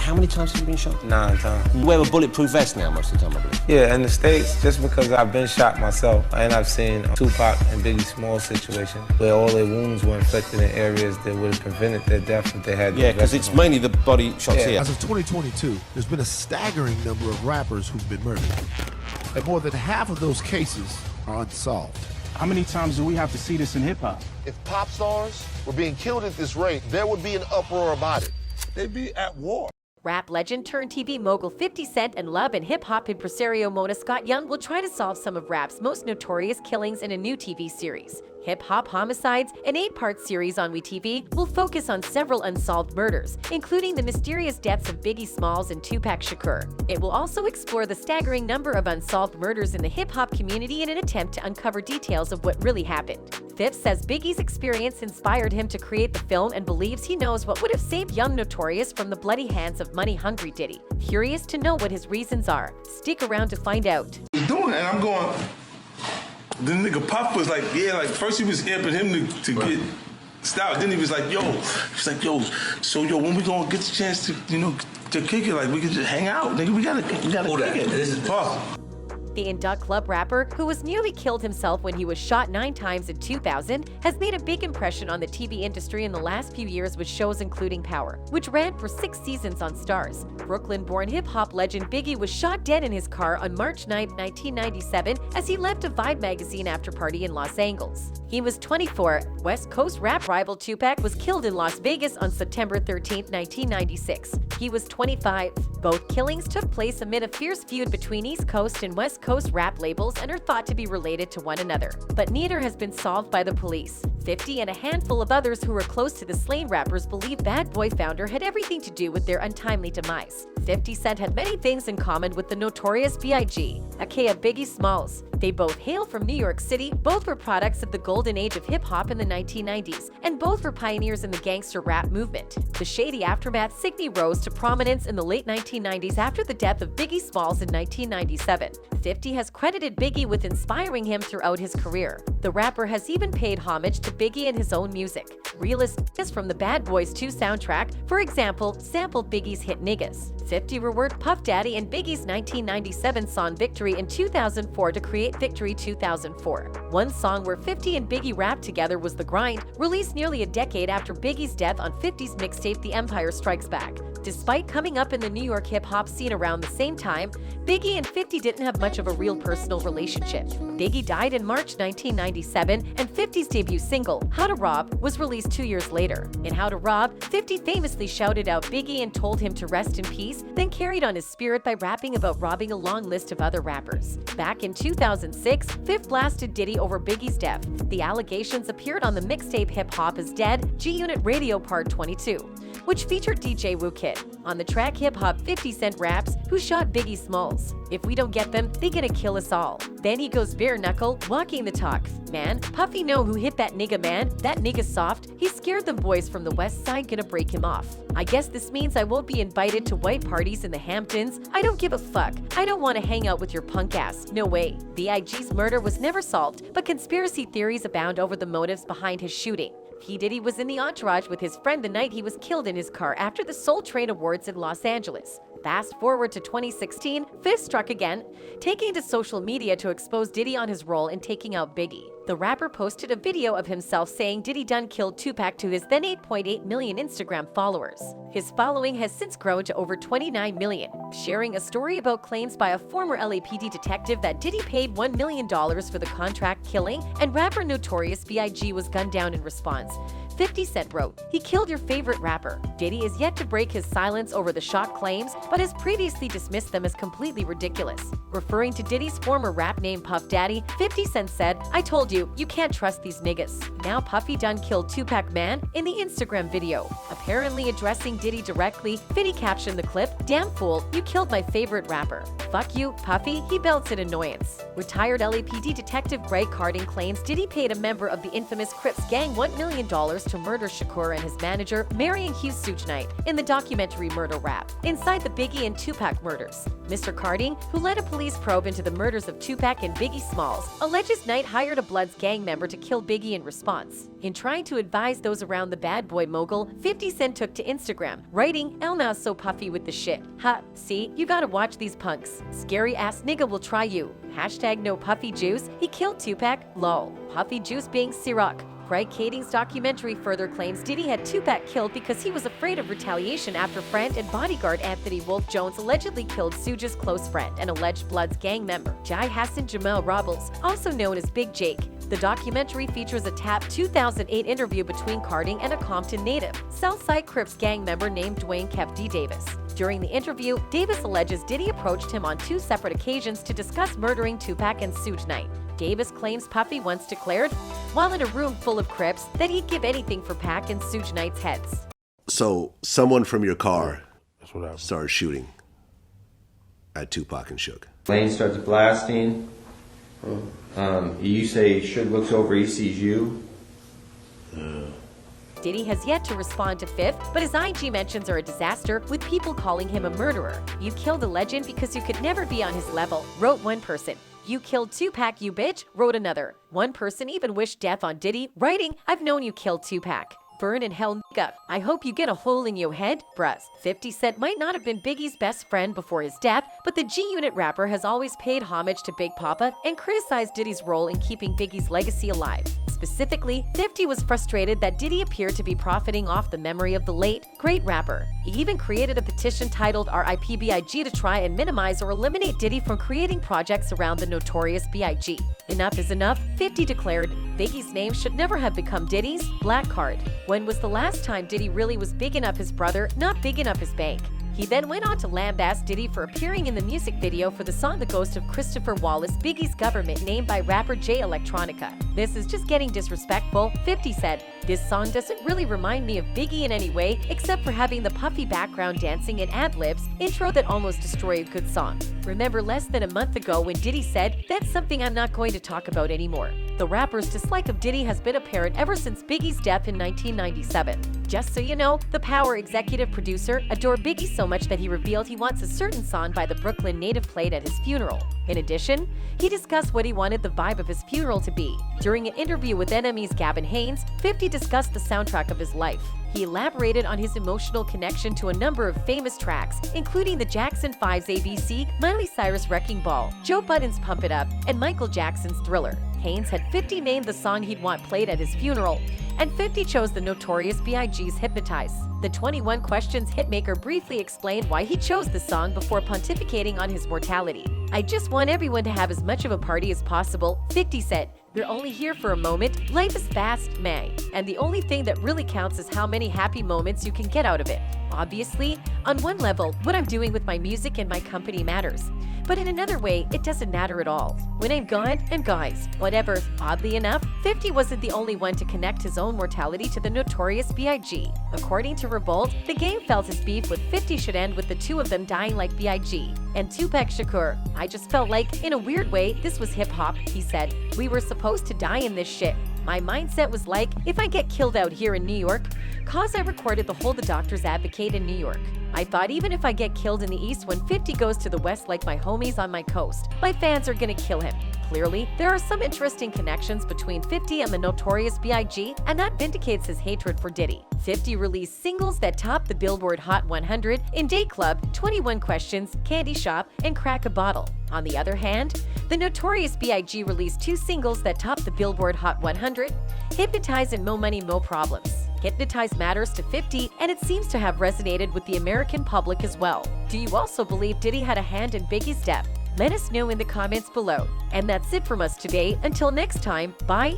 How many times have you been shot? 9 times. You wear a bulletproof vest now most of the time, I believe. Yeah, in the States, just because I've been shot myself, and I've seen Tupac and Biggie Smalls situation where all their wounds were inflicted in areas that would have prevented their death if they had. Yeah, because it's mainly the body shots here. As of 2022, there's been a staggering number of rappers who've been murdered. And more than half of those cases are unsolved. How many times do we have to see this in hip-hop? If pop stars were being killed at this rate, there would be an uproar about it. They'd be at war. Rap legend turned TV mogul 50 Cent and love and hip-hop impresario Mona Scott Young will try to solve some of rap's most notorious killings in a new TV series. Hip-Hop Homicides, an 8-part series on WeTV, will focus on several unsolved murders, including the mysterious deaths of Biggie Smalls and Tupac Shakur. It will also explore the staggering number of unsolved murders in the hip-hop community in an attempt to uncover details of what really happened. Fifth says Biggie's experience inspired him to create the film and believes he knows what would have saved young Notorious from the bloody hands of money-hungry Diddy. Curious to know what his reasons are. Stick around to find out. He's doing it, and I'm going. The nigga Puff was like, yeah, like first he was amping him to get style. Then he was like, he's like, so when we gonna get the chance to, to kick it, like we can just hang out, nigga. We gotta kick it. This is Puff. The In Duck Club rapper, who was nearly killed himself when he was shot 9 times in 2000, has made a big impression on the TV industry in the last few years with shows including Power, which ran for 6 seasons on Starz. Brooklyn-born hip-hop legend Biggie was shot dead in his car on March 9, 1997, as he left a Vibe magazine after-party in Los Angeles. He was 24. West Coast rap rival Tupac was killed in Las Vegas on September 13, 1996. He was 25. Both killings took place amid a fierce feud between East Coast and West Coast rap labels and are thought to be related to one another. But neither has been solved by the police. 50 and a handful of others who were close to the slain rappers believe Bad Boy founder had everything to do with their untimely demise. 50 Cent had many things in common with the notorious B.I.G., aka Biggie Smalls. They both hail from New York City, both were products of the golden age of hip-hop in the 1990s, and both were pioneers in the gangster rap movement. The shady aftermath Signe rose to prominence in the late 1990s after the death of Biggie Smalls in 1997. 50 has credited Biggie with inspiring him throughout his career. The rapper has even paid homage to Biggie in his own music. Realist from the Bad Boys 2 soundtrack, for example, sampled Biggie's hit Niggas. 50 reworked Puff Daddy and Biggie's 1997 song Victory in 2004 to create Victory 2004. One song where 50 and Biggie rapped together was The Grind, released nearly a decade after Biggie's death on 50's mixtape The Empire Strikes Back. Despite coming up in the New York hip-hop scene around the same time, Biggie and 50 didn't have much of a real personal relationship. Biggie died in March 1997, and 50's debut single, How to Rob, was released 2 years later. In How to Rob, 50 famously shouted out Biggie and told him to rest in peace, then carried on his spirit by rapping about robbing a long list of other rappers. Back in 2006, 50 blasted Diddy over Biggie's death. The allegations appeared on the mixtape Hip Hop is Dead, G-Unit Radio Part 22, which featured DJ Wu Kid. On the track Hip Hop, 50 Cent raps, "Who shot Biggie Smalls? If we don't get them, they gonna kill us all." Then he goes bare knuckle, walking the talk. "Man, Puffy know who hit that nigga, man. That nigga soft. He scared them boys from the west side, gonna break him off. I guess this means I won't be invited to white parties in the Hamptons. I don't give a fuck. I don't want to hang out with your punk ass. No way." B.I.G.'s murder was never solved, but conspiracy theories abound over the motives behind his shooting. P. Diddy was in the entourage with his friend the night he was killed in his car after the Soul Train Awards in Los Angeles. Fast forward to 2016, 50 struck again, taking to social media to expose Diddy on his role in taking out Biggie. The rapper posted a video of himself saying Diddy done killed Tupac to his then 8.8 million Instagram followers. His following has since grown to over 29 million, sharing a story about claims by a former LAPD detective that Diddy paid $1 million for the contract killing, and rapper Notorious B.I.G. was gunned down in response. 50 Cent wrote, "He killed your favorite rapper." Diddy is yet to break his silence over the shock claims, but has previously dismissed them as completely ridiculous. Referring to Diddy's former rap name Puff Daddy, 50 Cent said, "I told you, you can't trust these niggas." Now Puffy done killed Tupac man in the Instagram video. Apparently addressing Diddy directly, 50 captioned the clip, "Damn fool, you killed my favorite rapper. Fuck you, Puffy," he belts in annoyance. Retired LAPD detective Greg Cardin claims Diddy paid a member of the infamous Crips gang $1 million orders to murder Shakur and his manager, Marion Hughes Suge Knight, in the documentary Murder Rap, inside the Biggie and Tupac murders. Mr. Carding, who led a police probe into the murders of Tupac and Biggie Smalls, alleges Knight hired a Bloods gang member to kill Biggie in response. In trying to advise those around the bad boy mogul, 50 Cent took to Instagram, writing, "El Nas so puffy with the shit. Ha, see, you gotta watch these punks. Scary ass nigga will try you. Hashtag no puffy juice. He killed Tupac. Lol. Puffy juice being Ciroc." Craig Kading's documentary further claims Diddy had Tupac killed because he was afraid of retaliation after friend and bodyguard Anthony Wolf Jones allegedly killed Suge's close friend and alleged Bloods gang member Jai Hassan Jamel Robles, also known as Big Jake. The documentary features a TAP 2008 interview between Carding and a Compton native, Southside Crips gang member named Dwayne Kev D. Davis. During the interview, Davis alleges Diddy approached him on 2 separate occasions to discuss murdering Tupac and Suge Knight. Davis claims Puffy once declared, while in a room full of Crips, that he'd give anything for Pac and Suge Knight's heads. So someone from your car started shooting at Tupac and Suge. Lane starts blasting. You say Suge looks over, he sees you. Diddy has yet to respond to Fifth, but his IG mentions are a disaster, with people calling him a murderer. "You killed a legend because you could never be on his level," wrote one person. "You killed Tupac, you bitch," wrote another. One person even wished death on Diddy, writing, "I've known you killed Tupac. Burn in hell, nigga. I hope you get a hole in your head, bruh." 50 Cent might not have been Biggie's best friend before his death, but the G-Unit rapper has always paid homage to Big Papa and criticized Diddy's role in keeping Biggie's legacy alive. Specifically, 50 was frustrated that Diddy appeared to be profiting off the memory of the late, great rapper. He even created a petition titled RIP BIG to try and minimize or eliminate Diddy from creating projects around the notorious B.I.G. Enough is enough, 50 declared. Biggie's name should never have become Diddy's black card. When was the last time Diddy really was bigging up his brother, not bigging up his bank? He then went on to lambaste Diddy for appearing in the music video for the song The Ghost of Christopher Wallace, Biggie's Government, named by rapper Jay Electronica. "This is just getting disrespectful," 50 said. "This song doesn't really remind me of Biggie in any way, except for having the puffy background dancing and ad-libs intro that almost destroy a good song." Remember less than a month ago when Diddy said, "That's something I'm not going to talk about anymore." The rapper's dislike of Diddy has been apparent ever since Biggie's death in 1997. Just so you know, the Power executive producer adored Biggie so much that he revealed he wants a certain song by the Brooklyn native played at his funeral. In addition, he discussed what he wanted the vibe of his funeral to be. During an interview with NME's Gavin Haynes, 50 discussed the soundtrack of his life. He elaborated on his emotional connection to a number of famous tracks, including the Jackson 5's ABC, Miley Cyrus' Wrecking Ball, Joe Budden's Pump It Up, and Michael Jackson's Thriller. Haynes had 50 named the song he'd want played at his funeral, and 50 chose the notorious B.I.G.'s Hypnotize. The 21 Questions hitmaker briefly explained why he chose the song before pontificating on his mortality. "I just want everyone to have as much of a party as possible," 50 said. "We're only here for a moment. Life is fast, man. And the only thing that really counts is how many happy moments you can get out of it. Obviously, on one level, what I'm doing with my music and my company matters. But in another way, it doesn't matter at all. When I'm gone, and guys, whatever." Oddly enough, 50 wasn't the only one to connect his own mortality to the notorious B.I.G. According to Revolt, the game felt his beef with 50 should end with the two of them dying like B.I.G. and Tupac Shakur. "I just felt like, in a weird way, this was hip-hop," he said. "We were supposed to die in this shit. My mindset was like, if I get killed out here in New York, cause I recorded the whole The Doctors Advocate in New York. I thought even if I get killed in the East when 50 goes to the West like my homies on my coast, my fans are gonna kill him." Clearly, there are some interesting connections between 50 and the notorious B.I.G., and that vindicates his hatred for Diddy. 50 released singles that topped the Billboard Hot 100 in Date Club, 21 Questions, Candy Shop, and Crack a Bottle. On the other hand, the notorious B.I.G. released 2 singles that topped the Billboard Hot 100, Hypnotize and Mo Money, Mo Problems. Hypnotize matters to 50, and it seems to have resonated with the American public as well. Do you also believe Diddy had a hand in Biggie's death? Let us know in the comments below. And that's it from us today. Until next time, bye.